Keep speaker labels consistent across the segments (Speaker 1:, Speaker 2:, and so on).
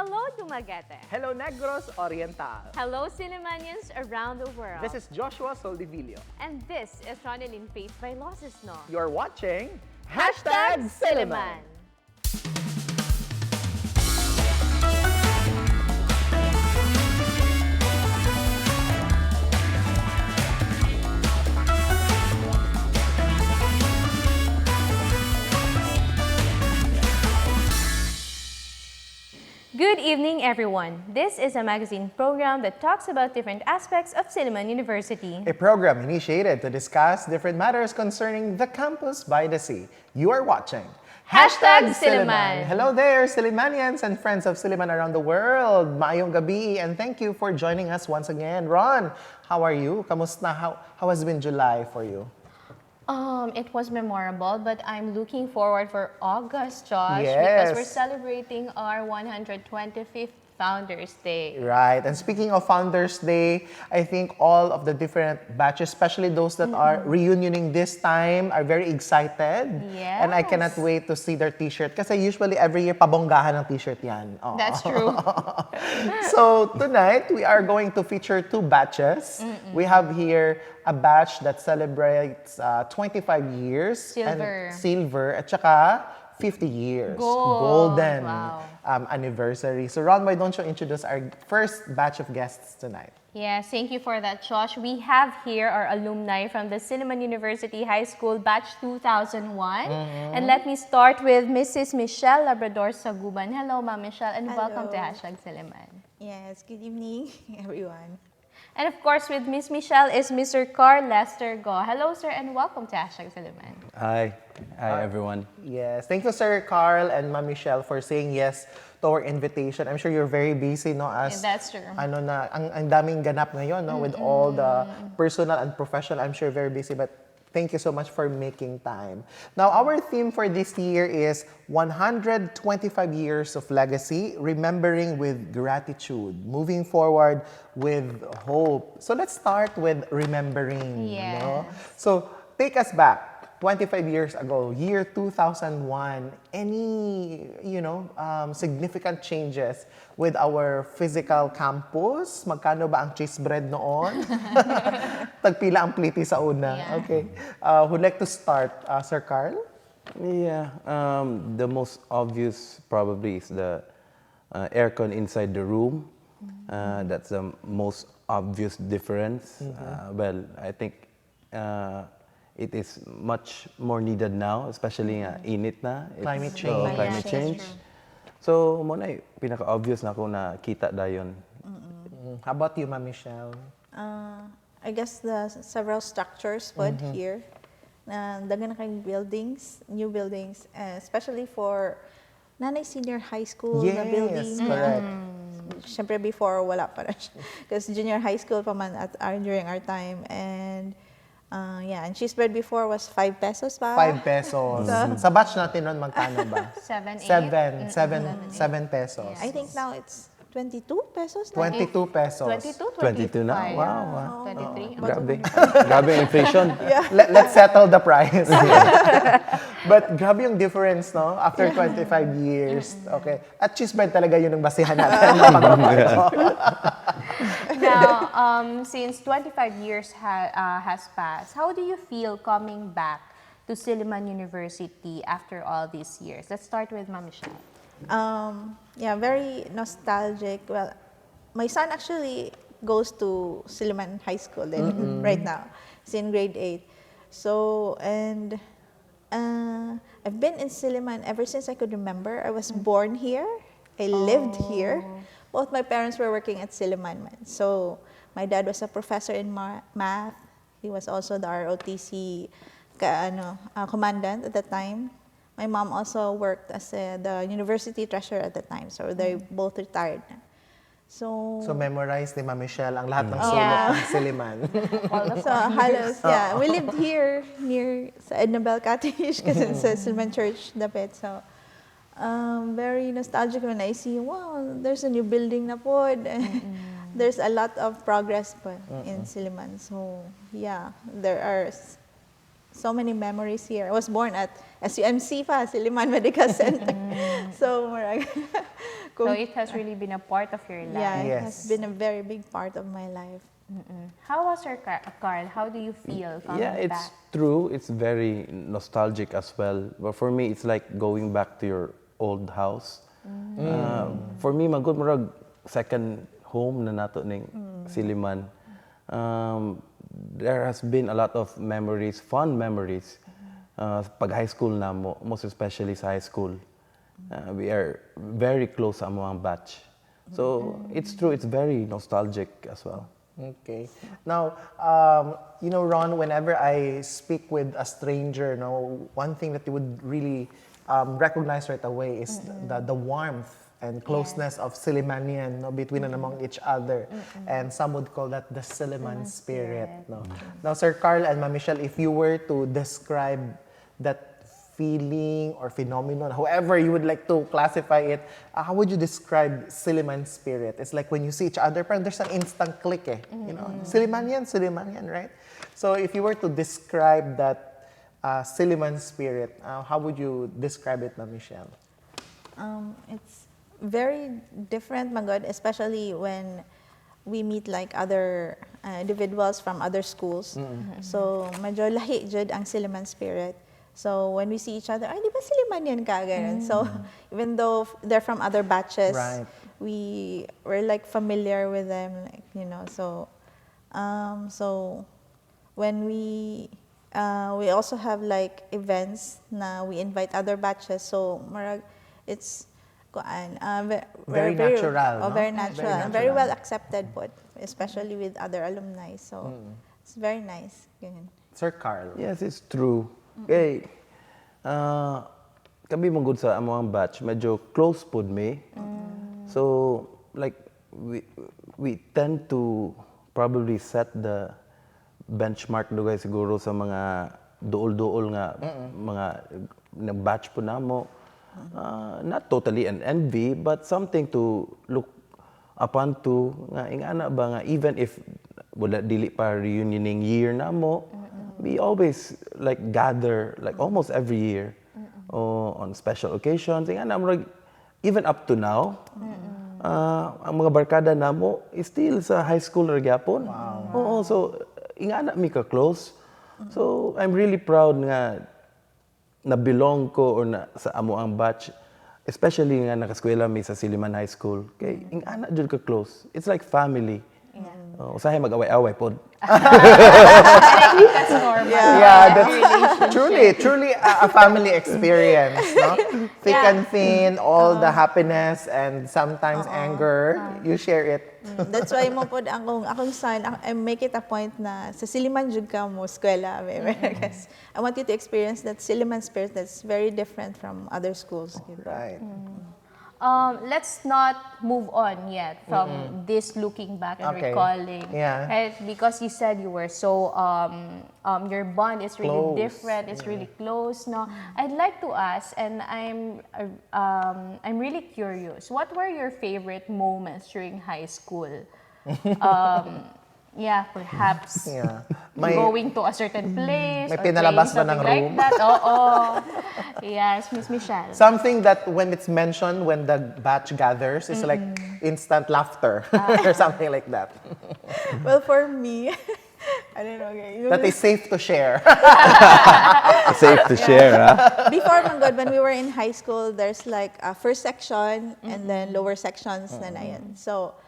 Speaker 1: Hello, Dumaguete.
Speaker 2: Hello, Negros Oriental.
Speaker 1: Hello, Sillimanians around the world.
Speaker 2: This is Joshua Soldivillo.
Speaker 1: And this is Ronelyn Faith Vailoces-No.
Speaker 2: You're watching
Speaker 1: Silliman. Good evening, everyone. This is a magazine program that talks about different aspects of Silliman University.
Speaker 2: A program initiated to discuss different matters concerning the campus by the sea. You are watching
Speaker 1: Silliman.
Speaker 2: Hello there, Sillimanians and friends of Silliman around the world. Maayong gabi and thank you for joining us once again. Ron, how are you? Kamusta? How has been July for you?
Speaker 1: It was memorable, but I'm looking forward for August, Josh,
Speaker 2: Yes.
Speaker 1: because we're celebrating our 125th Founders Day.
Speaker 2: Right. And speaking of Founders Day, I think all of the different batches, especially those that are reunioning this time, are very excited.
Speaker 1: Yes.
Speaker 2: And I cannot wait to see their t-shirt. Kasi usually every year, pabonggahan ng t-shirt yan. Oo.
Speaker 1: That's true.
Speaker 2: So tonight, we are going to feature two batches. We have here a batch that celebrates 25 years.
Speaker 1: Silver.
Speaker 2: And silver. At saka 50 years.
Speaker 1: Gold.
Speaker 2: Golden.
Speaker 1: Wow.
Speaker 2: Anniversary. So Ron, why don't you introduce our first batch of guests tonight?
Speaker 1: Yes, thank you for that, Josh. We have here our alumni from the Silliman University High School Batch 2001. And let me start with Mrs. Michelle Labrador Saguban. Hello, Ma'am Michelle, and welcome to #Silliman.
Speaker 3: Yes, good evening, everyone.
Speaker 1: And of course, with Miss Michelle is Mr. Carl Lester Go. Hello, sir, and welcome to #Silliman.
Speaker 4: Hi. Hi, everyone.
Speaker 2: Yes. Thank you, Sir Carl and Ma'am Michelle, for saying yes to our invitation. I'm sure you're very busy, no? As
Speaker 1: That's true.
Speaker 2: ang daming ganap ngayon, no? With all the personal and professional, I'm sure very busy. But thank you so much for making time. Now, our theme for this year is 125 years of legacy, remembering with gratitude, moving forward with hope. So let's start with remembering.
Speaker 1: Yes.
Speaker 2: No? So take us back. 25 years ago, year 2001, any, significant changes with our physical campus? Magkano ba ang cheese bread noon? Tagpila ang pliti sa una.
Speaker 1: Yeah.
Speaker 2: Okay. Who'd like to start? Sir Carl?
Speaker 4: Yeah, the most obvious probably is the aircon inside the room. That's the most obvious difference. Well, I think it is much more needed now, especially init na.
Speaker 2: Climate change.
Speaker 4: So,
Speaker 1: Yeah,
Speaker 4: climate
Speaker 1: that's
Speaker 4: change.
Speaker 1: true.
Speaker 4: So, muna pinaka-obvious na ako na kita dayon.
Speaker 2: How about you, Ma'am Michelle?
Speaker 3: I guess the several structures put here, dagan na kayong buildings, new buildings, especially for Nanay Senior High School na building.
Speaker 2: correct.
Speaker 3: Siyempre before, wala pa rin siya. Because junior high school pa man during our time. And and cheese bread before was 5 pesos pa.
Speaker 2: 5 pesos. Sa batch natin nun, magkano ba?
Speaker 1: 7, 8.
Speaker 2: 7 pesos.
Speaker 3: I think now it's 22 pesos na.
Speaker 2: 22 pesos.
Speaker 1: 22,
Speaker 4: 22 na?
Speaker 1: 25.
Speaker 4: Wow.
Speaker 1: 23.
Speaker 4: Grabe. Grabe ang inflation.
Speaker 2: Let's settle the price. But grabe yung difference, no? After 25 years. Okay. At cheese bread talaga yun ang basihan natin.
Speaker 1: Now, since 25 years has passed, how do you feel coming back to Silliman University after all these years? Let's start with Ma'am Michelle.
Speaker 3: Very nostalgic. Well, my son actually goes to Silliman High School right now. He's in grade 8. So, and I've been in Silliman ever since I could remember. I was born here. I lived here. Both my parents were working at Silliman. So, my dad was a professor in math. He was also the ROTC commandant at the time. My mom also worked as the university treasurer at the time. So, they both retired na. So
Speaker 2: memorize ni Ma'am Michelle ang lahat ng sulok ng Silliman.
Speaker 3: So, halos, we lived here near sa Ednabel Cottage kasi sa Silliman Church dapit. So, very nostalgic when I see, wow, there's a new building na po. There's a lot of progress po in Silliman. So, there are so many memories here. I was born at SUMC pa, Silliman Medical Center. So,
Speaker 1: So it has really been a part of your life.
Speaker 3: Yeah, it
Speaker 2: Yes.
Speaker 3: has been a very big part of my life.
Speaker 1: How was your Carl? How do you feel coming
Speaker 4: Yeah, it's
Speaker 1: back?
Speaker 4: true. It's very nostalgic as well. But for me, it's like going back to your old house. For me, magod murag second home na nato ning Silliman. There has been a lot of memories, fun memories. Pag high school na mo, most especially sa high school. We are very close sa among batch. So it's true. It's very nostalgic as well.
Speaker 2: Okay. Now, Ron, whenever I speak with a stranger, one thing that you would really recognize right away is the warmth and closeness of Sillimanian between and among each other. And some would call that the Silliman spirit. No? Now, Sir Carl and Ma'am Michelle, if you were to describe that feeling or phenomenon, however you would like to classify it, how would you describe Silliman spirit? It's like when you see each other, parang there's an instant click Silliman, right? So if you were to describe that Silliman spirit, how would you describe it, Ma'am Michelle?
Speaker 3: It's very different, Magod, especially when we meet like other individuals from other schools. So medyo lahi jud ang Silliman spirit. So when we see each other, ay, di ba Silliman ka? Ganun. So even though they're from other batches,
Speaker 2: Right.
Speaker 3: we're like familiar with them, So when we also have like events na we invite other batches. So marag, it's
Speaker 2: Very natural, no?
Speaker 3: very natural, and
Speaker 2: natural.
Speaker 3: very well accepted po, especially with other alumni. So it's very nice. Ganun.
Speaker 2: Sir Carl.
Speaker 4: Yes, it's true. Okay. Kami mong good sa among batch, medyo close pod me. So, like, we tend to probably set the benchmark dugay siguro sa mga duol-duol nga mga batch po namo. Not totally an envy, but something to look upon to nga ingana ba nga even if wala dili pa reunioning year namo, we always like gather like almost every year on special occasions. Ingana murag even up to now, ang mga barkada namo is still sa high school ra gyapon. Oo, so ingana mi ka close. So I'm really proud nga na belong ko or na sa amo ang batch, especially nga nakaskwela mi sa Silliman High School. Kay ingana jud ka close. It's like family. Usahay mag-away-away pod.
Speaker 1: That's normal.
Speaker 2: Yeah, that's truly a family experience, no? Thick and thin, all the happiness and sometimes anger, you share it.
Speaker 3: That's why mo pod akong son, I make it a point na sa Silliman jud ka mo eskwela. Because I want you to experience that Silliman spirit that's very different from other schools.
Speaker 2: Right.
Speaker 1: Let's not move on yet from this looking back and
Speaker 2: Okay.
Speaker 1: recalling.
Speaker 2: Yeah.
Speaker 1: Right? Because you said you were so, your bond is really
Speaker 2: Close.
Speaker 1: different, it's really close. No? I'd like to ask, and I'm really curious, what were your favorite moments during high school? Yeah, perhaps
Speaker 2: Yeah.
Speaker 1: going to a certain place
Speaker 2: May
Speaker 1: or
Speaker 2: pinalabas ba
Speaker 1: playing
Speaker 2: ng
Speaker 1: something
Speaker 2: room?
Speaker 1: like that. Oo. Yes, Miss Michelle.
Speaker 2: Something that when it's mentioned when the batch gathers is like instant laughter or something like that.
Speaker 3: Well, for me, I don't know. Okay.
Speaker 2: That is safe to share.
Speaker 4: Safe to share,
Speaker 3: Before Manggod, when we were in high school, there's like a first section and then lower sections na yan. So,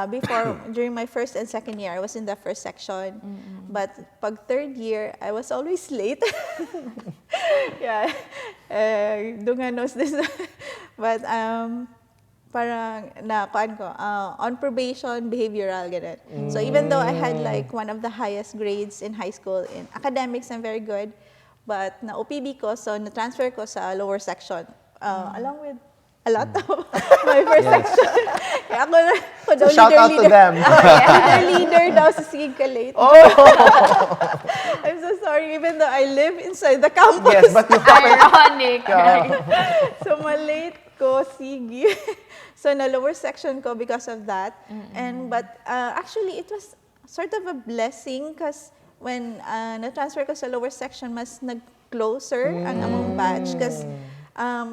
Speaker 3: before, during my first and second year, I was in the first section. But pag third year, I was always late. Yeah. Dunga knows this. But parang nakuan ko, on probation, behavioral, ganun. So even though I had like one of the highest grades in high school, in academics, I'm very good. But na-OPB ko, so na-transfer ko sa lower section. Along with a lot of my first section. Kaya ako na, ako daw
Speaker 2: Shout out to them.
Speaker 3: leader daw sa Sige ka late. I'm so sorry, even though I live inside the campus.
Speaker 2: Yes, but you
Speaker 1: Ironic. Right?
Speaker 3: So malate ko, sige. So na lower section ko because of that. But actually it was sort of a blessing because when na-transfer ko sa lower section, mas nag-closer ang among batch. Because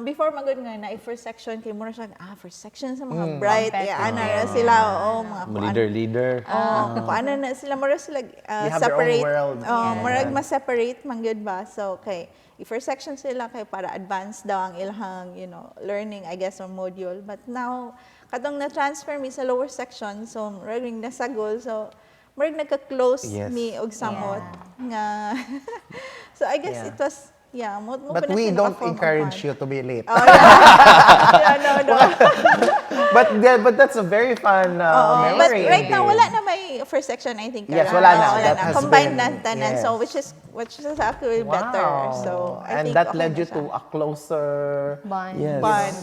Speaker 3: before magod nga na first section kay mura siya first section sa mga bright ana na sila mga
Speaker 4: Leader.
Speaker 3: ano na sila mura sila
Speaker 2: You have their own
Speaker 3: separate
Speaker 2: world.
Speaker 3: murag ma-separate man gyud ba, so okay, first section sila kay para advanced daw ang ilahang learning I guess or module, but now katong na transfer mi sa lower section, so murag nasagol, so murag nagka-close mi og samot nga so I guess it was
Speaker 2: But we don't encourage you to be late.
Speaker 3: Oh, yeah. No.
Speaker 2: But that's a very fun memory.
Speaker 3: But right now, wala na may first section, I think.
Speaker 2: Yes, wala na.
Speaker 3: Wala
Speaker 2: That
Speaker 3: na.
Speaker 2: has
Speaker 3: Combined
Speaker 2: been-
Speaker 3: na tanan.
Speaker 2: yes.
Speaker 3: So, which is actually better. So, I
Speaker 2: and
Speaker 3: think
Speaker 2: that
Speaker 3: okay
Speaker 2: led
Speaker 3: na
Speaker 2: you
Speaker 3: siya.
Speaker 2: to a closer.
Speaker 1: Bond.
Speaker 4: Yes.
Speaker 3: Bond.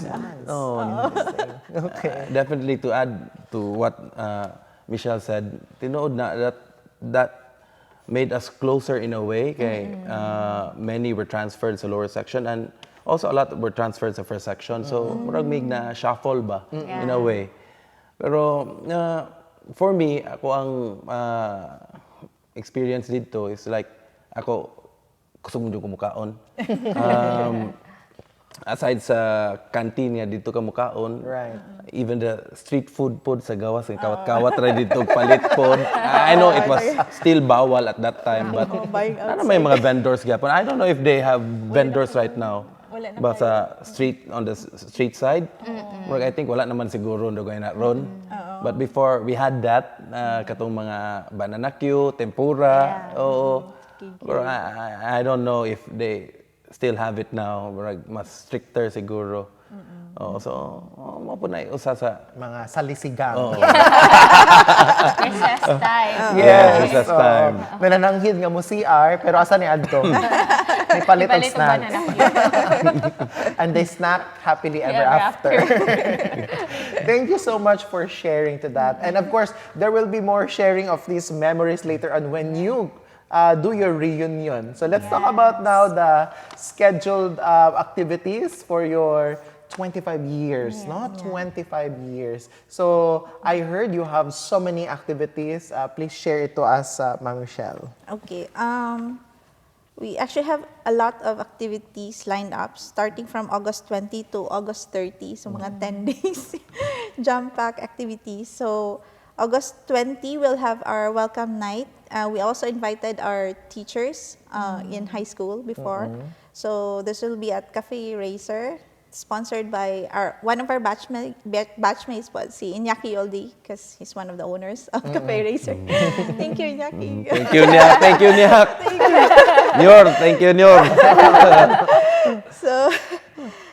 Speaker 2: Okay.
Speaker 4: Definitely to add to what Michelle said, tinood na that made us closer in a way. Kay many were transferred sa lower section and also a lot were transferred sa first section. So murag mig na shuffle ba in a way. Pero for me, ako ang experience dito is like ako kusog mo yung kumukaon. Aside sa canteen nga dito ka mukaon,
Speaker 2: Right.
Speaker 4: even the street food pod sa gawas, kawat-kawat ra dito palit pod. I know it was still bawal at that time, but
Speaker 3: buying
Speaker 4: ano may mga vendors gyapon. I don't know if they have vendors right now.
Speaker 3: Wala na
Speaker 4: Ba sa on the street side? Or I think wala naman siguro ndo na ron. But before we had that, katong mga banana Q, tempura, oo. Pero I don't know if they still have it now, mas stricter siguro. So, mo po na usa sa
Speaker 2: Mga salisigang.
Speaker 1: Recess time.
Speaker 2: Yes.
Speaker 4: recess time.
Speaker 2: Nanananghid nga mo CR, pero asa ni Adto? May palit og
Speaker 1: Ipalit ang
Speaker 2: snack.
Speaker 1: banana
Speaker 2: And they snack happily ever after. Thank you so much for sharing to that. And of course, there will be more sharing of these memories later on when you do your reunion. So let's talk about now the scheduled activities for your 25 years, no? 25 years. So I heard you have so many activities. Please share it to us, Ma'am Michelle.
Speaker 3: Okay. We actually have a lot of activities lined up starting from August 20 to August 30. So, mga 10 days jam-pack activities. So, August 20, we'll have our welcome night. We also invited our teachers in high school before. So, this will be at Cafe Racer, sponsored by one of our batchmates, si Iñaki Yoldi, because he's one of the owners of Cafe Racer. Thank you, Iñaki.
Speaker 4: Thank you, Niak. Thank you, Niak. Thank you, Nyor.
Speaker 3: So,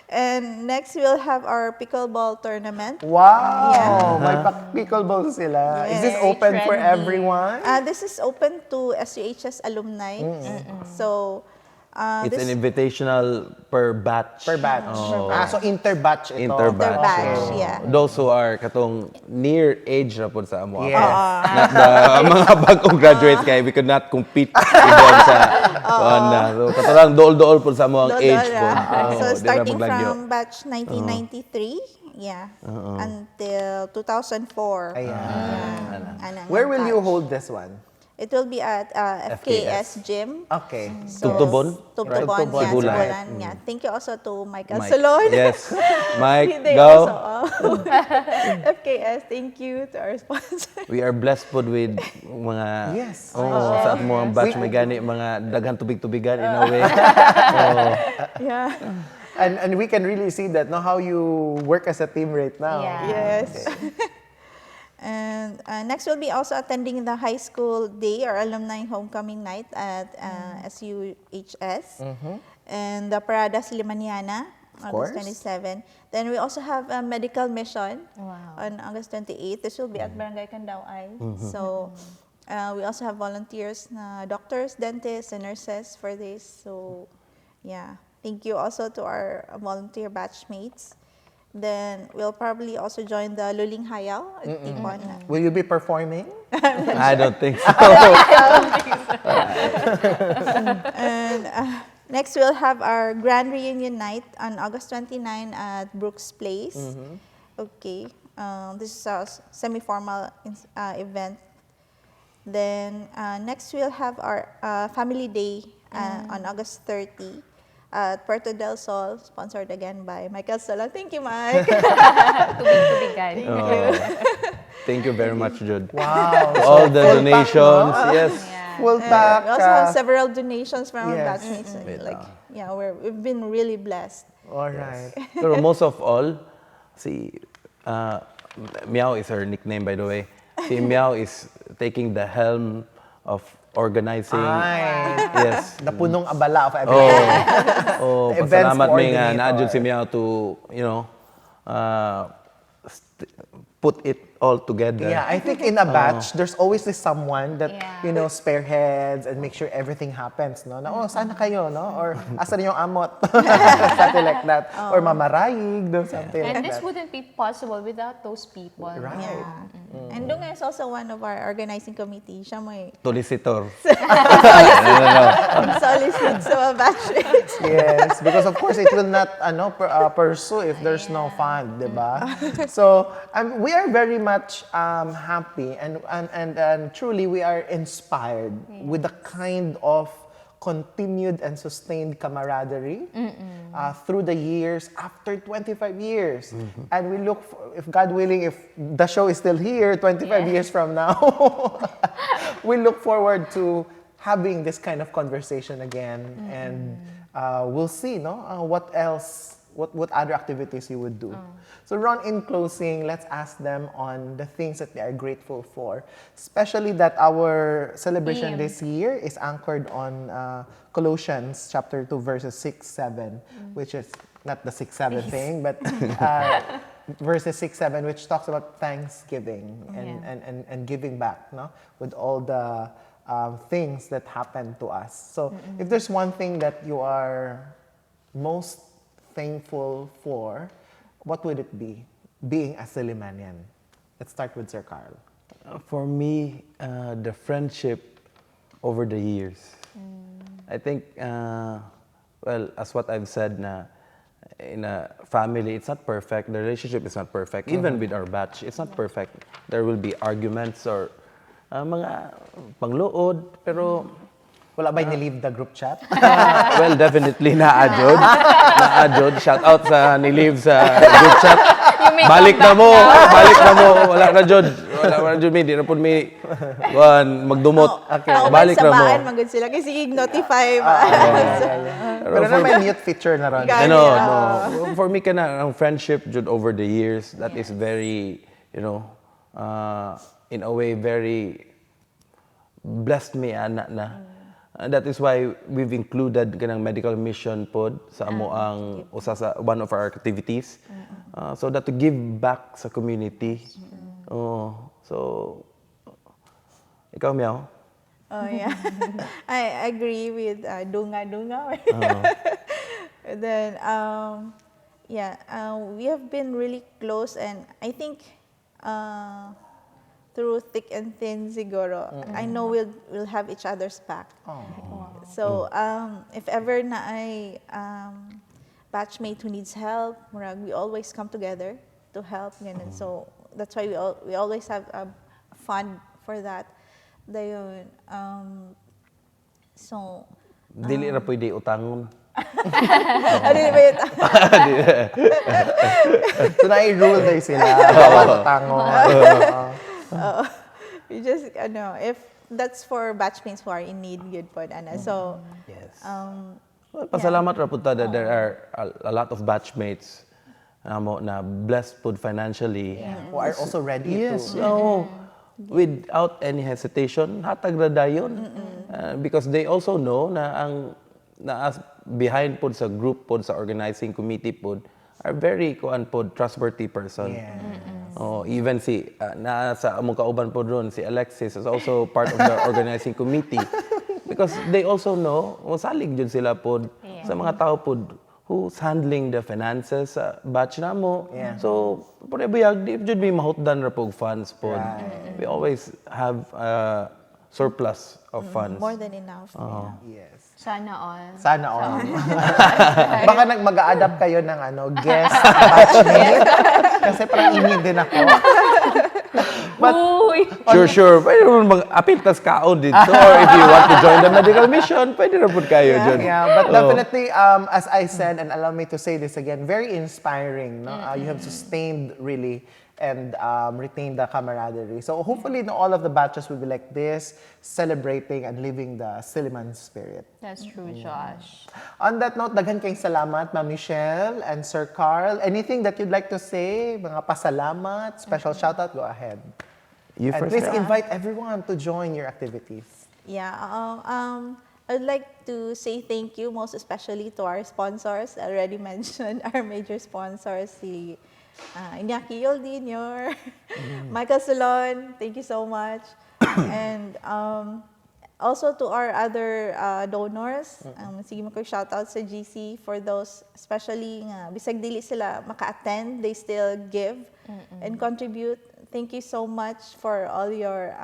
Speaker 3: and next we'll have our pickleball tournament.
Speaker 2: Wow! May pickleball sila. Is this
Speaker 3: Yes.
Speaker 2: open for
Speaker 1: Trendy.
Speaker 2: everyone?
Speaker 3: This is open to SUHS alumni. So,
Speaker 4: It's
Speaker 3: this
Speaker 4: an invitational per batch.
Speaker 2: Per batch. So interbatch ito.
Speaker 4: Interbatch.
Speaker 3: Interbatch,
Speaker 4: Oo.
Speaker 3: yeah.
Speaker 4: Those who are katong near age ra pod sa amo.
Speaker 2: Yes.
Speaker 4: Not the mga bagong graduates kay we could not compete with them sa na. So katong dool-dool pod sa amo ang age po.
Speaker 3: So, starting from batch 1993, until 2004.
Speaker 2: Ayan.
Speaker 3: Anang
Speaker 2: Where will you
Speaker 3: batch.
Speaker 2: hold this one?
Speaker 3: It will be at FKS Gym.
Speaker 2: Okay.
Speaker 3: So,
Speaker 4: Tugtubon?
Speaker 3: Tugtubon,
Speaker 2: Tugtubon.
Speaker 3: yeah,
Speaker 4: Tugtubon.
Speaker 3: Saguban, yeah. Thank you also to Mike
Speaker 4: Mike.
Speaker 3: Salon.
Speaker 4: Yes. Mike,
Speaker 3: They
Speaker 4: go.
Speaker 3: also, FKS, thank you to our sponsor.
Speaker 4: We are blessed pod with mga
Speaker 2: Yes.
Speaker 4: sa mo ang batch may gani mga daghan tubig-tubigan in a way.
Speaker 3: Yeah.
Speaker 2: And we can really see that, no, how you work as a team right now.
Speaker 1: Yeah.
Speaker 3: Yes. And next we'll be also attending the high school day or alumni homecoming night at SUHS and the Parada Silliman,
Speaker 2: course.
Speaker 3: August 27. Then we also have a medical mission on August 28. This will be at Barangay Candauay. So we also have volunteers, doctors, dentists, and nurses for this. So yeah, thank you also to our volunteer batchmates. Then we'll probably also join the Luling Hayaw at Tipon.
Speaker 2: Will you be performing?
Speaker 4: I don't think so.
Speaker 3: And next we'll have our grand reunion night on August 29 at Brooks Place. Okay, this is a semi-formal event. Then next we'll have our family day on August 30 at Puerto del Sol, sponsored again by Michael Solang. Thank you, Mike.
Speaker 1: To be guys.
Speaker 4: Thank you very much, Jude.
Speaker 2: Wow.
Speaker 4: To all the
Speaker 2: full pack,
Speaker 4: donations,
Speaker 2: no?
Speaker 4: yes.
Speaker 1: Yeah.
Speaker 2: Full
Speaker 3: And
Speaker 2: pack.
Speaker 3: we also have several donations from our
Speaker 2: yes.
Speaker 3: batchmates. We've been really blessed.
Speaker 2: All right.
Speaker 4: Pero most of all, si Meow is her nickname, by the way. Si Meow is taking the helm of organizing.
Speaker 2: Ay.
Speaker 4: Yes.
Speaker 2: The punong abala of everything.
Speaker 4: Oh,
Speaker 2: The events
Speaker 4: pasalamat may nga
Speaker 2: coordinator.
Speaker 4: naadjud si Meow to, put it all together.
Speaker 2: Yeah, I think in a batch, there's always this someone that,
Speaker 1: Yeah.
Speaker 2: spearheads and make sure everything happens, no? Na, sana kayo, no? Or, asan yung amot? Something like that. Or mamarayig, no? Something
Speaker 1: And
Speaker 2: like
Speaker 1: this
Speaker 2: that.
Speaker 1: wouldn't be possible without those people.
Speaker 2: Right.
Speaker 3: Yeah. And Dunga is also one of our organizing committee. Siya may
Speaker 4: Solicitor.
Speaker 3: solicit sa mga batchmates.
Speaker 2: Yes, because of course it will not pursue if there's no fund, diba? So we are very much happy and truly we are inspired with the kind of continued and sustained camaraderie through the years after 25 years. And we look for, if God willing, if the show is still here 25 years from now, we look forward to having this kind of conversation again, and we'll see, what else, what other activities you would do. So Ron, in closing, let's ask them on the things that they are grateful for, especially that our celebration this year is anchored on Colossians chapter 2 verses 6-7, which is not the 6-7 thing, but verses 6-7, which talks about thanksgiving and giving back, with all the things that happen to us. So if there's one thing that you are most thankful for, what would it be, being a Sillimanian? Let's start with Sir Carl.
Speaker 4: For me, the friendship over the years. I think, well, as what I've said, na in a family, it's not perfect. The relationship is not perfect. Even with our batch, it's not perfect. There will be arguments or mga pangluod, pero
Speaker 2: Wala ba nilive the group chat?
Speaker 4: well, definitely naadjod. Naadjod. Shout out sa nilive sa group chat. Balik na mo. Balik na mo. Wala na jud. Wala na jud mi. Di na pud mi magdumot. Balik na mo.
Speaker 3: Sa baan, magod sila. Kasi i-notify ba?
Speaker 2: Pero na may mute feature na ron.
Speaker 4: No. For me, ang friendship jud over the years, that is very, in a way, very blessed me ana na. And that is why we've included kanang medical mission pod sa amo ang usa sa one of our activities. So that to give back sa community. So ikaw, Meow?
Speaker 3: Oh, yeah. I agree with Dunga. Then, we have been really close, and I think through thick and thin, siguro, I know we'll have each other's back. So, if ever na ay batchmate who needs help, we always come together to help. Ganun. So, that's why we always have a fund for that. Dayon, so...
Speaker 4: Dili ra pwede utangon.
Speaker 3: Ano ba yun?
Speaker 2: So, na-rule tayo sila. Bawal tango.
Speaker 3: We just, if that's for batchmates who are in need, good po. So,
Speaker 4: Yes.
Speaker 3: yeah.
Speaker 4: Pasalamat ra pud ta that there are a lot of batchmates na blessed pud financially.
Speaker 2: Who are also ready
Speaker 4: Yes,
Speaker 2: to...
Speaker 4: without any hesitation, hatag ra dayon. Because they also know na ang behind pod sa group pod sa organizing committee pod are very trustworthy person.
Speaker 2: Yeah.
Speaker 4: Even si sa among kauban pod ron, si Alexis is also part of the organizing committee. Because they also know, salig jud sila pod sa mga tao pod who's handling the finances sa batch namo.
Speaker 2: Yeah.
Speaker 4: So, pare-buyag, di jud may mahutdan ra pog funds pod. We always have a surplus of funds.
Speaker 3: More than enough.
Speaker 2: Yes.
Speaker 1: Sana all.
Speaker 2: Sana all. Baka mag-a-adapt kayo ng guest batchmate. Kasi parang inid din ako.
Speaker 1: Uy!
Speaker 4: Sure. Pwede naman mag-apil tas kaon dito. Or if you want to join the medical mission, pwede na po kayo dyan.
Speaker 2: Yeah, but definitely, as I said, and allow me to say this again, very inspiring. No? You have sustained really and retained the camaraderie. So hopefully, all of the batches will be like this, celebrating and living the Silliman spirit.
Speaker 1: That's true, Josh.
Speaker 2: On that note, daghan kayong salamat, Ma'am Michelle and Sir Carl. Anything that you'd like to say? Mga pasalamat, special shoutout, go ahead.
Speaker 4: You
Speaker 2: And
Speaker 4: first.
Speaker 2: please invite everyone to join your activities.
Speaker 3: Yeah, I'd like to say thank you most especially to our sponsors. I already mentioned our major sponsors, si Iñaki Yoldinyor, Michael Salon, thank you so much. And also to our other donors, sige mo ko shout out sa GC for those, especially nga bisag dili sila maka-attend, they still give and contribute. Thank you so much for all your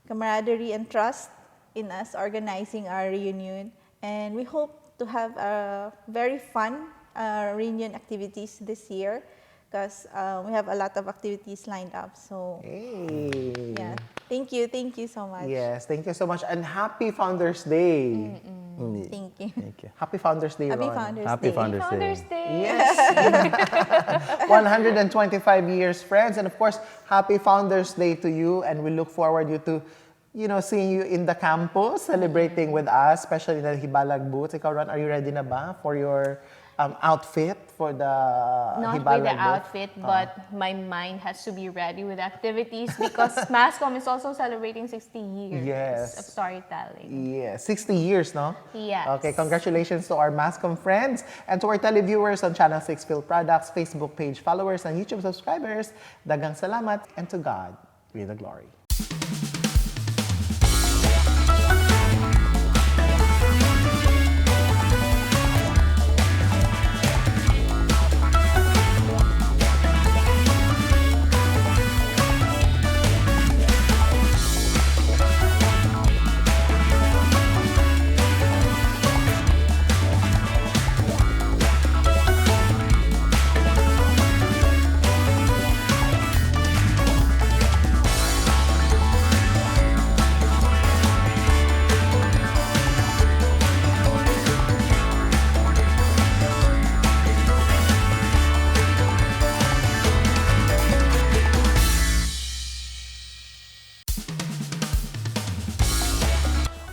Speaker 3: camaraderie and trust in us organizing our reunion. And we hope to have a very fun reunion activities this year because we have a lot of activities lined up. So,
Speaker 2: Hey.
Speaker 3: yeah. Thank you so much.
Speaker 2: Yes, thank you so much. And happy Founders Day.
Speaker 3: Thank you.
Speaker 4: Thank you.
Speaker 2: Happy Founders Day,
Speaker 3: Happy
Speaker 2: Ron.
Speaker 3: Founders
Speaker 4: Happy
Speaker 3: Day.
Speaker 4: Founders Day.
Speaker 1: Founders Day!
Speaker 2: Yes. 125 years, friends. And of course, happy Founders Day to you. And we look forward to seeing you in the campus, celebrating with us, especially the Hibalag booths. Ikaw, Ron, are you ready na ba for your outfit for the
Speaker 1: Not
Speaker 2: Hibalag
Speaker 1: with the
Speaker 2: booth?
Speaker 1: outfit, but my mind has to be ready with activities because MASCOM is also celebrating 60 years
Speaker 2: Yes.
Speaker 1: of storytelling.
Speaker 2: Yeah, 60 years, no?
Speaker 1: Yes.
Speaker 2: Okay, congratulations to our MASCOM friends and to our televiewers on Channel 6 Phil Products, Facebook page followers, and YouTube subscribers. Dagang salamat, and to God be the glory.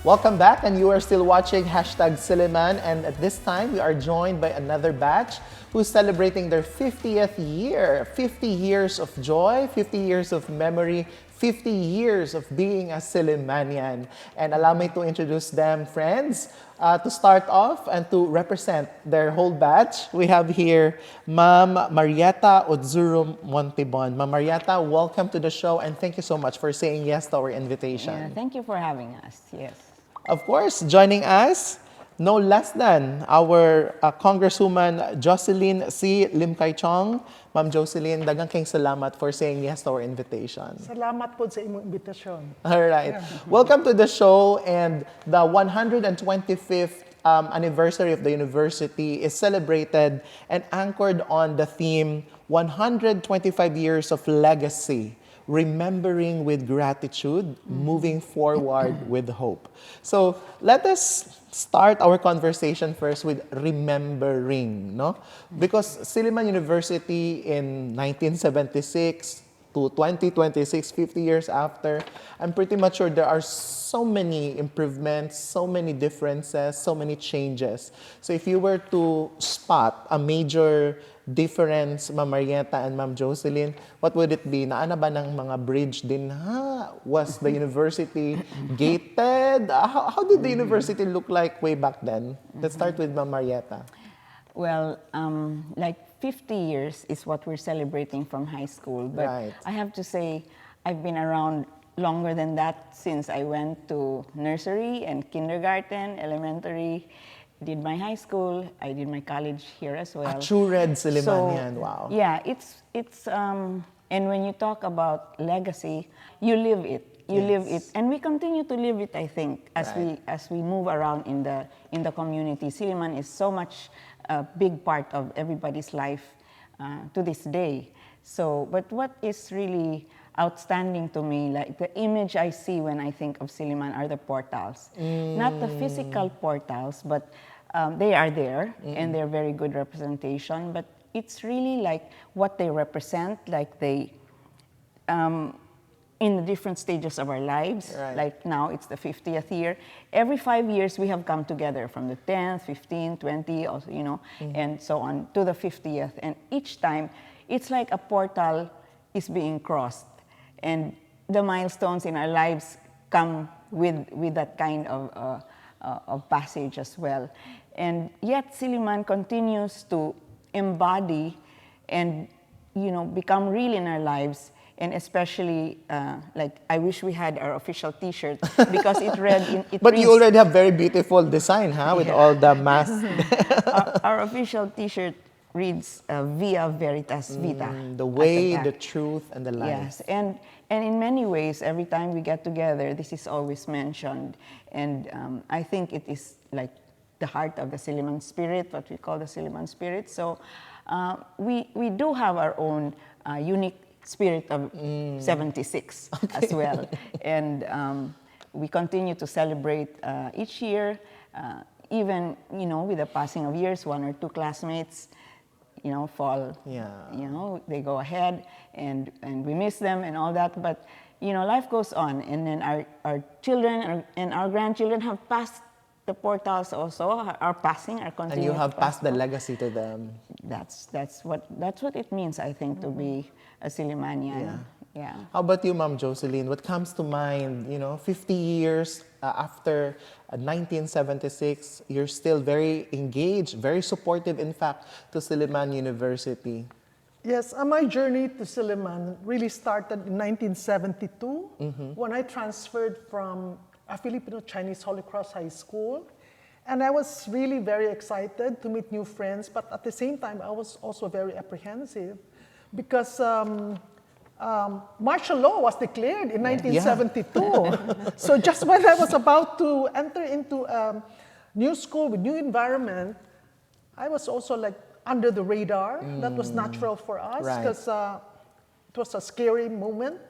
Speaker 2: Welcome back, and you are still watching #Silliman, and at this time we are joined by another batch who's celebrating their 50th year. 50 years of joy, 50 years of memory, 50 years of being a Sillimanian. And allow me to introduce them, friends. To start off and to represent their whole batch, we have here Ma'am Marietta Montebon. Ma'am Marietta, welcome to the show, and thank you so much for saying yes to our invitation.
Speaker 5: Yeah, thank you for having us. Yes.
Speaker 2: Of course, joining us, no less than our Congresswoman Jocelyn Sy-Limkaichong. Ma'am Jocelyn, daghang kayong salamat for saying yes to our invitation.
Speaker 6: Salamat po sa imong imbitasyon.
Speaker 2: All right. Welcome to the show, and the 125th anniversary of the university is celebrated and anchored on the theme 125 years of legacy. Remembering with gratitude, moving forward with hope. So let us start our conversation first with remembering, no? Because Silliman University in 1976 to 2026, 50 years after, I'm pretty much sure there are so many improvements, so many differences, so many changes. So if you were to spot a major difference, Ma'am Marietta and Ma'am Jocelyn, what would it be? Naana ba ng mga bridge din? Was the university gated? How did the university look like way back then? Let's start with Ma'am Marietta.
Speaker 5: Well, like 50 years is what we're celebrating from high school. But
Speaker 2: Right.
Speaker 5: I have to say, I've been around longer than that since I went to nursery and kindergarten, elementary, did my high school, I did my college here as well.
Speaker 2: A true red Sillimanian, wow.
Speaker 5: Yeah, it's and when you talk about legacy, you live it. You live it, and we continue to live it. I think as we move around in the community, Silliman is so much a big part of everybody's life to this day. So, but what is really outstanding to me, like the image I see when I think of Silliman are the portals. Not the physical portals, but they are there and they're very good representation, but it's really like what they represent, like they, in the different stages of our lives,
Speaker 2: Right.
Speaker 5: like now it's the 50th year. Every 5 years we have come together from the 10th, 15th, 20, also, you know, and so on to the 50th. And each time it's like a portal is being crossed. And the milestones in our lives come with that kind of passage as well. And yet Silliman continues to embody and, you know, become real in our lives. And especially, like, I wish we had our official T-shirt because it read. It
Speaker 2: But
Speaker 5: reads,
Speaker 2: you already have very beautiful design, huh? With all the masks.
Speaker 5: our official T-shirt reads "Via Veritas Vita."
Speaker 2: The
Speaker 5: at
Speaker 2: way,
Speaker 5: back.
Speaker 2: the truth, and the life.
Speaker 5: Yes, and in many ways, every time we get together, this is always mentioned, and I think it is like the heart of the Silliman spirit, what we call the Silliman spirit. So we do have our own unique spirit of 76 as well, and we continue to celebrate each year, even, you know, with the passing of years, 1 or 2 classmates, you know, fall,
Speaker 2: Yeah.
Speaker 5: you know, they go ahead and we miss them and all that. But, you know, life goes on. And then our children and our grandchildren have passed the portals also, are passing, are
Speaker 2: And
Speaker 5: continuing.
Speaker 2: you have
Speaker 5: to
Speaker 2: passed the
Speaker 5: pass.
Speaker 2: legacy to them.
Speaker 5: That's what it means, I think, to be a Sillimanian. Yeah.
Speaker 2: How about you, Ma'am Jocelyn? What comes to mind, you know, 50 years after 1976, you're still very engaged, very supportive, in fact, to Silliman University.
Speaker 6: Yes, my journey to Silliman really started in 1972 when I transferred from a Filipino-Chinese Holy Cross High School. And I was really very excited to meet new friends, but at the same time, I was also very apprehensive because martial law was declared in 1972. So just when I was about to enter into a new school with new environment, I was also like under the radar. That was natural for us
Speaker 2: Right.
Speaker 6: because it was a scary moment.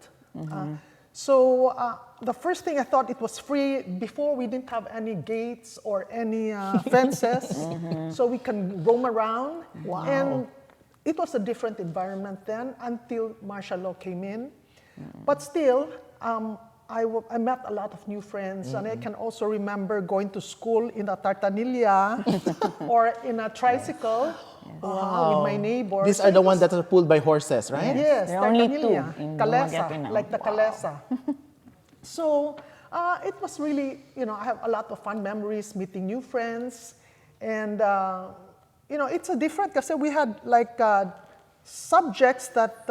Speaker 6: So the first thing I thought, it was free. Before, we didn't have any gates or any fences, so we can roam around.
Speaker 2: Wow.
Speaker 6: And it was a different environment then until martial law came in. But still, I met a lot of new friends, and I can also remember going to school in a tartanilla or in a tricycle with my neighbors.
Speaker 2: These are the ones that are pulled by horses, right?
Speaker 6: Yes,
Speaker 5: There are only two
Speaker 6: tartanilla,
Speaker 5: in
Speaker 6: kalesa,
Speaker 5: Dumaguete now.
Speaker 6: like the kalesa. So it was really, you know, I have a lot of fun memories meeting new friends. And, you know, it's a different, because we had like subjects that,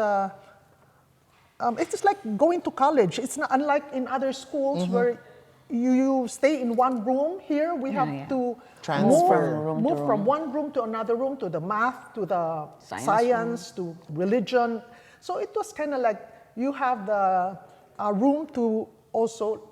Speaker 6: it's just like going to college. It's not unlike in other schools where you stay in one room. Here we have to
Speaker 2: Transfer.
Speaker 6: move from one room to another room, to the math, to the science, to religion. So it was kind of like you have the room to also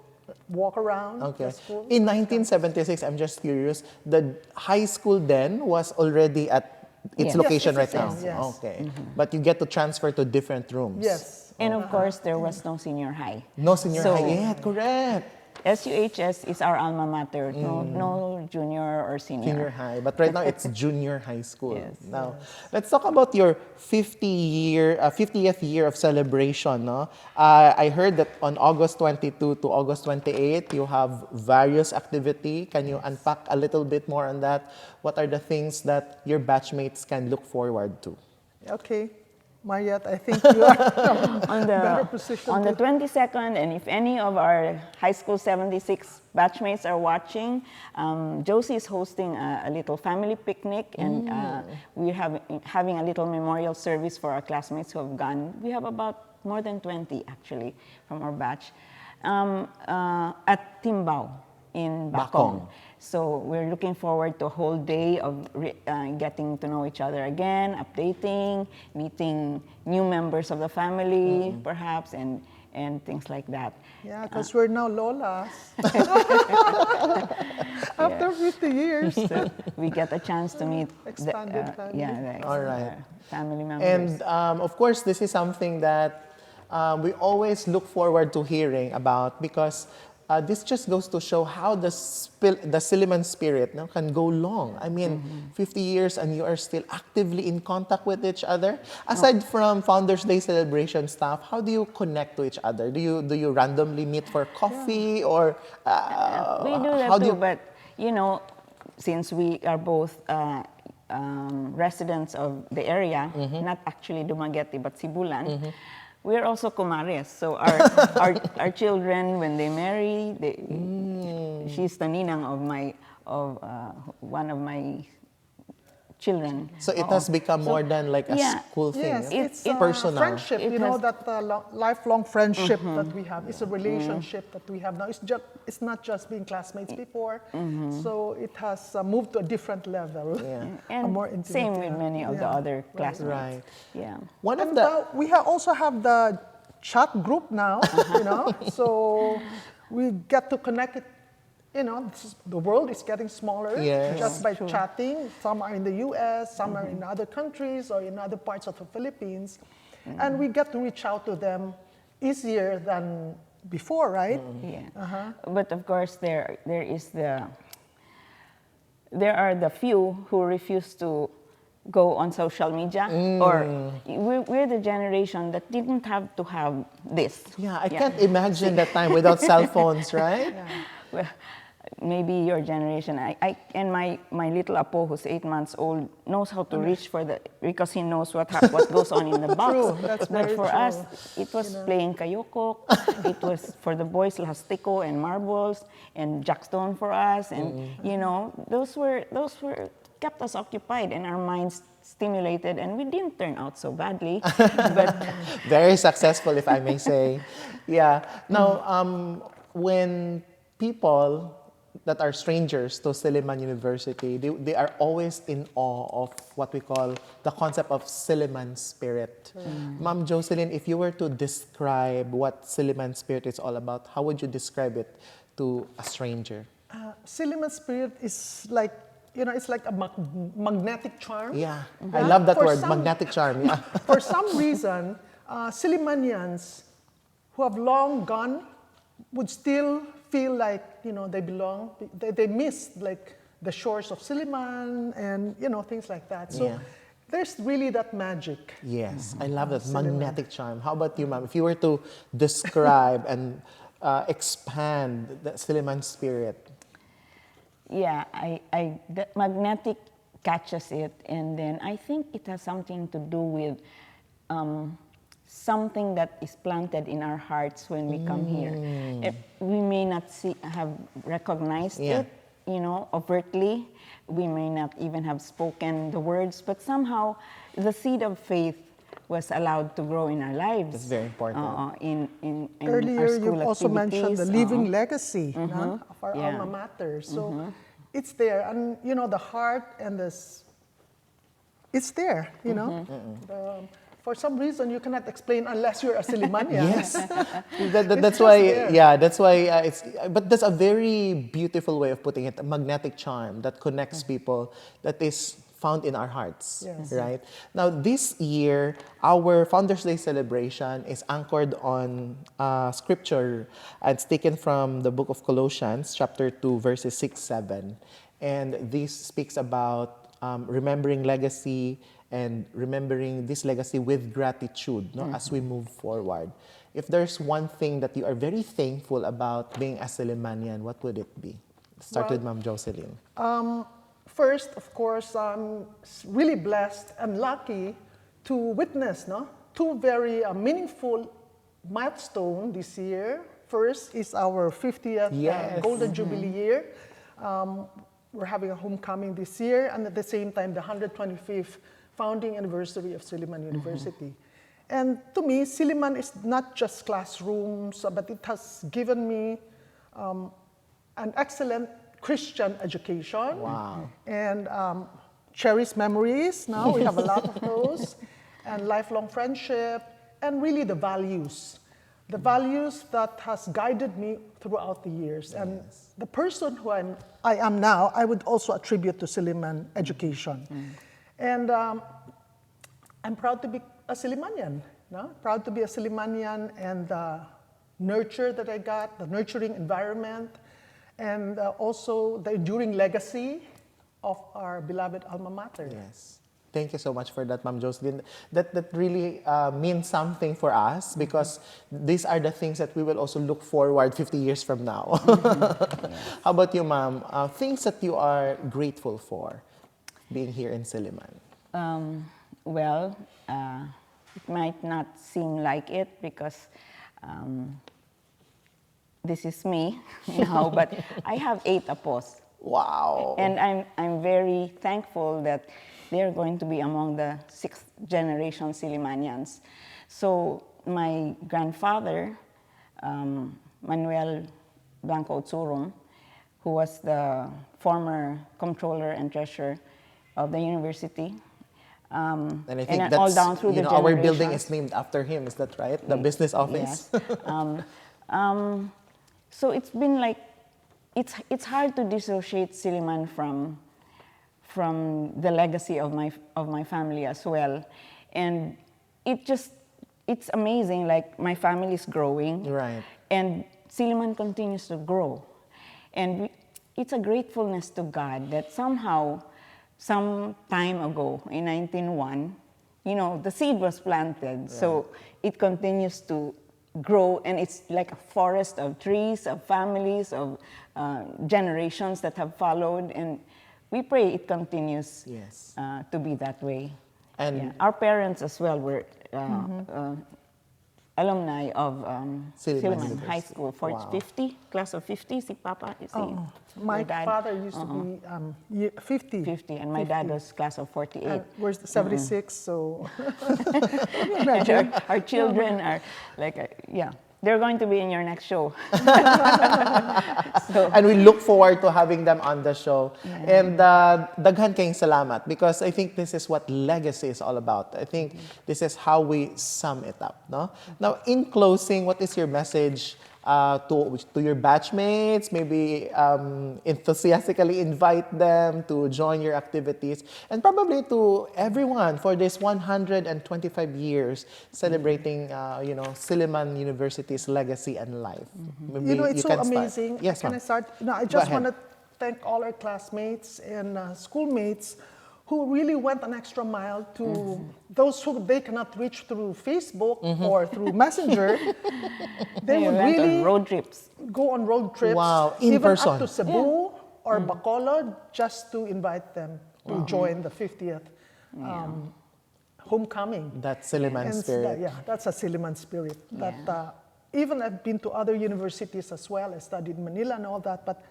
Speaker 6: walk around
Speaker 2: Okay.
Speaker 6: the school.
Speaker 2: In 1976, I'm just curious, the high school then was already at its
Speaker 5: Yes.
Speaker 2: location
Speaker 6: Yes,
Speaker 2: right
Speaker 6: it's
Speaker 2: now?
Speaker 6: yes.
Speaker 2: Okay. But you get to transfer to different rooms?
Speaker 6: Yes.
Speaker 5: And of course, there was no senior high.
Speaker 2: No senior
Speaker 5: So-
Speaker 2: high yet, correct.
Speaker 5: SUHS is our alma mater. No junior or
Speaker 2: Junior high. But right now, it's junior high school.
Speaker 5: Yes.
Speaker 2: Now, let's talk about your 50th year of celebration. No? I heard that on August 22 to August 28, you have various activity. Can you unpack a little bit more on that? What are the things that your batchmates can look forward to?
Speaker 6: Okay. Marietta, I think you are
Speaker 5: on
Speaker 6: better positioned
Speaker 5: on the
Speaker 6: to-
Speaker 5: 22nd, and if any of our high school 76 batchmates are watching, Josie is hosting a little family picnic, and we're having a little memorial service for our classmates who have gone. We have about more than 20 actually from our batch at Timbao in
Speaker 2: Bacong.
Speaker 5: Bacong. So we're looking forward to a whole day of getting to know each other again, updating, meeting new members of the family, perhaps, and and things like that.
Speaker 6: Yeah, because we're now lolas. After 50 years.
Speaker 5: So we get a chance to meet
Speaker 6: Expanded family.
Speaker 2: All right.
Speaker 5: Family members.
Speaker 2: And of course, this is something that we always look forward to hearing about, because this just goes to show how the Silliman spirit can go long. I mean, 50 years and you are still actively in contact with each other. Aside from Founders Day celebration stuff, how do you connect to each other? Do you randomly meet for coffee or
Speaker 5: we do that
Speaker 2: how do
Speaker 5: too,
Speaker 2: you?
Speaker 5: but since we are both residents of the area, not actually Dumaguete but Sibulan, we're also kumares. So our children, when they marry, she's the ninang of one of my children.
Speaker 2: So it has become more than like a school thing.
Speaker 6: Yes, it's
Speaker 2: personal.
Speaker 6: friendship.
Speaker 5: It
Speaker 6: You know
Speaker 5: has-
Speaker 6: that lifelong friendship that we have. It's a relationship that we have now. It's not just being classmates before. So it has moved to a different level.
Speaker 2: Yeah.
Speaker 5: And
Speaker 6: a more intimate,
Speaker 5: same with many of the
Speaker 6: Yeah.
Speaker 5: other classmates.
Speaker 2: Right.
Speaker 5: Yeah.
Speaker 2: One of
Speaker 6: And
Speaker 2: the
Speaker 6: we also have the chat group now, so we get to connect it. The world is getting smaller
Speaker 2: Yes.
Speaker 6: just by chatting. Some are in the US, some are in other countries or in other parts of the Philippines. And we get to reach out to them easier than before, right?
Speaker 5: Yeah. But of course, there are the few who refuse to go on social media, or we're the generation that didn't have to have this.
Speaker 2: Yeah, I can't imagine that time without cell phones, right?
Speaker 5: Well, maybe your generation. And my little Apo, who's 8 months old, knows how to reach because he knows what goes on in the box.
Speaker 6: True, that's
Speaker 5: but
Speaker 6: very
Speaker 5: for
Speaker 6: true.
Speaker 5: us, it was playing kayoko. It was for the boys, lastico and marbles and jackstone for us, and those were kept us occupied and our minds stimulated, and we didn't turn out so badly. But
Speaker 2: Very successful, if I may say. Yeah. Now, when people that are strangers to Silliman University, they are always in awe of what we call the concept of Silliman spirit. Ma'am Jocelyn, if you were to describe what Silliman spirit is all about, how would you describe it to a stranger?
Speaker 6: Silliman spirit is like, it's like a magnetic charm.
Speaker 2: Yeah, I love that
Speaker 6: For
Speaker 2: word,
Speaker 6: some-
Speaker 2: magnetic charm. Yeah.
Speaker 6: For some reason, Sillimanians who have long gone would still feel like, they belong. They miss like the shores of Silliman and, things like that. So
Speaker 2: Yeah.
Speaker 6: there's really that magic.
Speaker 2: Yes, I love that magnetic charm. How about you, ma'am? If you were to describe and expand the Silliman spirit.
Speaker 5: yeah, the magnetic catches it, and then I think it has something to do with something that is planted in our hearts when we come here. We may not have recognized
Speaker 2: Yeah.
Speaker 5: it, overtly. We may not even have spoken the words, but somehow the seed of faith was allowed to grow in our lives.
Speaker 2: That's very important.
Speaker 5: In
Speaker 6: Earlier,
Speaker 5: our school
Speaker 6: you also mentioned the
Speaker 5: activities,
Speaker 6: living legacy of our
Speaker 5: Yeah.
Speaker 6: alma mater. So it's there. And, the heart and it's there, for some reason, you cannot explain unless you're a Sillimanian.
Speaker 2: Yes, that's
Speaker 6: just
Speaker 2: why.
Speaker 6: there.
Speaker 2: Yeah, that's why it's. But that's a very beautiful way of putting it. A magnetic charm that connects people. That is found in our hearts,
Speaker 6: Yes.
Speaker 2: right? Now, this year, our Founders Day celebration is anchored on scripture, and it's taken from the book of Colossians, chapter 2, verses 6-7, and this speaks about remembering legacy and remembering this legacy with gratitude, as we move forward. If there's one thing that you are very thankful about being a Sillimanian, what would it be? Start with Ma'am Jocelyn.
Speaker 6: First, of course, I'm really blessed and lucky to witness two very meaningful milestones this year. First is our 50th
Speaker 2: Yes.
Speaker 6: Golden Jubilee year. We're having a homecoming this year, and at the same time, the 125th founding anniversary of Silliman University. And to me, Silliman is not just classrooms, but it has given me an excellent Christian education.
Speaker 2: Wow.
Speaker 6: And cherished memories. Now we have a lot of those. And lifelong friendship. And really the values the values that has guided me throughout the years. And the person who I am now, I would also attribute to Silliman education. And I'm proud to be a Sillimanian. No? Proud to be a Sillimanian, and the nurture that I got, the nurturing environment, and also the enduring legacy of our beloved alma mater.
Speaker 2: Yes. Thank you so much for that, Ma'am Jocelyn. That really means something for us, because these are the things that we will also look forward 50 years from now. How about you, Ma'am? Things that you are grateful for being here in Silliman?
Speaker 5: Well, it might not seem like it because this is me now, but I have 8 apos.
Speaker 2: Wow.
Speaker 5: And I'm very thankful that they're going to be among the 6th generation Sillimanians. So my grandfather, Manuel Blanco Otsurum, who was the former comptroller and treasurer of the university,
Speaker 2: and I think
Speaker 5: all down through the
Speaker 2: our building
Speaker 5: generations.
Speaker 2: is named after him, is that right? The business office?
Speaker 5: Yes. So it's been like, it's hard to dissociate Silliman from the legacy of my family as well. And it's amazing, like my family is growing.
Speaker 2: Right.
Speaker 5: And Silliman continues to grow. And it's a gratefulness to God that somehow, some time ago, in 1901, the seed was planted. Right. So it continues to grow, and it's like a forest of trees, of families, of generations that have followed. And we pray it continues to be that way. And our parents as well were alumni of Silliman High School, 50, class of 50, si Papa.
Speaker 6: My father used to be 50.
Speaker 5: 50, and my dad was class of 48.
Speaker 6: And we're 76, so...
Speaker 5: And our children are like, they're going to be in your next show.
Speaker 2: And we look forward to having them on the show. Yeah. And daghan kayong salamat, because I think this is what legacy is all about. I think this is how we sum it up. No? Now, in closing, what is your message to your batchmates? Maybe enthusiastically invite them to join your activities, and probably to everyone for this 125 years celebrating, Silliman University's legacy and life. Maybe
Speaker 6: it's so amazing.
Speaker 2: Yes,
Speaker 6: Can I start? I just want to thank all our classmates and schoolmates who really went an extra mile to those who they cannot reach through Facebook or through Messenger. They would
Speaker 5: went
Speaker 6: really
Speaker 5: on road trips.
Speaker 6: Go on road trips,
Speaker 2: in
Speaker 6: even
Speaker 2: person.
Speaker 6: up to Cebu or Bacolod, just to invite them to join the 50th homecoming.
Speaker 2: That Silliman spirit.
Speaker 6: That's a Silliman spirit. That even I've been to other universities as well. I studied in Manila and all that, but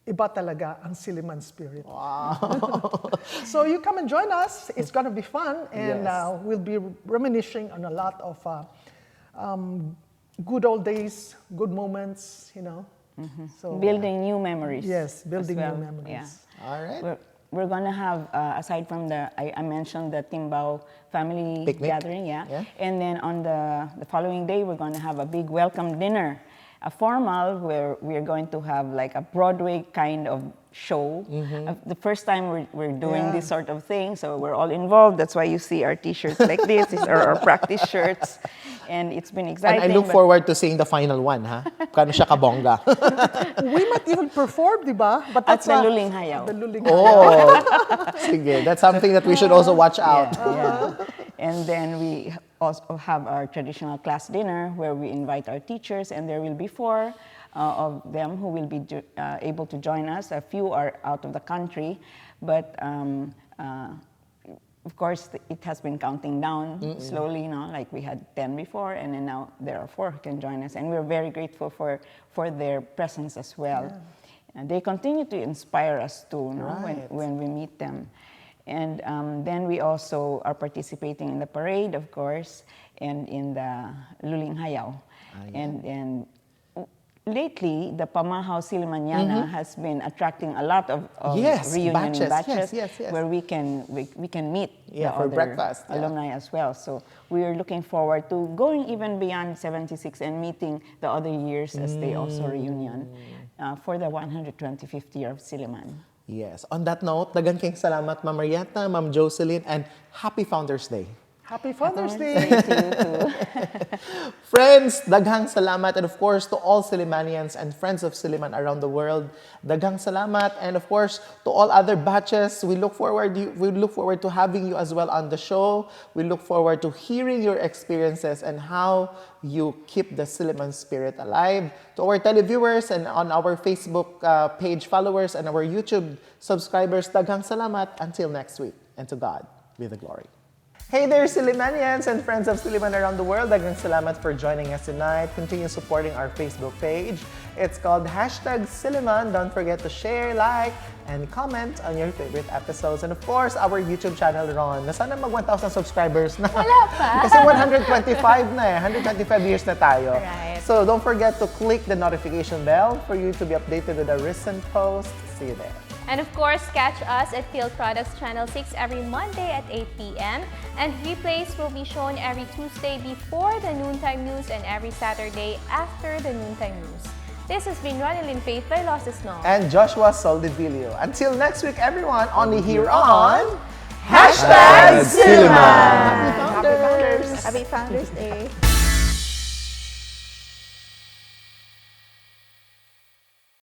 Speaker 6: iba talaga ang Silliman spirit.
Speaker 2: Wow.
Speaker 6: So you come and join us. It's going to be fun, and we'll be reminiscing on a lot of good old days, good moments, So
Speaker 5: building new memories.
Speaker 6: Yes, building new memories.
Speaker 5: Yeah.
Speaker 2: All right.
Speaker 5: We're going to have, aside from I mentioned the Timbao family
Speaker 2: Picnic.
Speaker 5: gathering, and then on the following day, we're going to have a big welcome dinner, a formal where we're going to have like a Broadway kind of show. The first time we're doing this sort of thing, so we're all involved. That's why you see our t-shirts like this. These are our practice shirts, and it's been exciting.
Speaker 2: And I look forward to seeing the final one, ha? Kano siya kabongga.
Speaker 6: We might even perform, di ba? But
Speaker 5: At
Speaker 6: that's
Speaker 5: the Luling Hayaw.
Speaker 6: The Luling
Speaker 2: Sige, that's something that we should also watch out.
Speaker 5: And then we also have our traditional class dinner where we invite our teachers, and there will be 4 of them who will be able to join us. A few are out of the country, but of course it has been counting down slowly, like we had 10 before, and then now there are 4 who can join us, and we're very grateful for their presence as well. And they continue to inspire us too, when we meet them. And then we also are participating in the parade, of course, and in the Luling Hayaw. And lately, the Pamahaw Sillimaniana has been attracting a lot of
Speaker 2: Yes,
Speaker 5: reunion
Speaker 2: batches.
Speaker 5: batches,
Speaker 2: Yes.
Speaker 5: where we can meet
Speaker 2: Yeah,
Speaker 5: the
Speaker 2: for
Speaker 5: other
Speaker 2: breakfast, yeah.
Speaker 5: alumni as well. So we are looking forward to going even beyond 76 and meeting the other years as they also reunion for the 125th year of Silliman.
Speaker 2: Yes. On that note, dagan kayong salamat, Ma'am Marietta, Ma'am Jocelyn, and happy Founders Day.
Speaker 6: Happy Father's Day.
Speaker 5: To you too.
Speaker 2: Friends, daghang salamat, and of course to all Sillimanians and friends of Silliman around the world, daghang salamat, and of course to all other batches. We look forward to having you as well on the show. We look forward to hearing your experiences and how you keep the Silliman spirit alive. To our televiewers and on our Facebook page followers and our YouTube subscribers, daghang salamat. Until next week, and to God be the glory. Hey there, Sillimanians and friends of Silliman around the world. Daghang salamat for joining us tonight. Continue supporting our Facebook page. It's called #Silliman. Don't forget to share, like, and comment on your favorite episodes. And of course, our YouTube channel, Ron, na sana mag 1,000 subscribers na.
Speaker 1: Wala pa.
Speaker 2: Kasi 125 na eh. 125 years na tayo.
Speaker 1: Right.
Speaker 2: So don't forget to click the notification bell for you to be updated with the recent posts. See you there.
Speaker 1: And of course, catch us at Field Products Channel 6 every Monday at 8 p.m. And replays will be shown every Tuesday before the noontime news and every Saturday after the noontime news. This has been Ronelyn Vailoces-No.
Speaker 2: And Joshua Soldivillo. Until next week, everyone, only here on
Speaker 3: Silliman.
Speaker 2: Happy Founders!
Speaker 3: Happy Founders Day.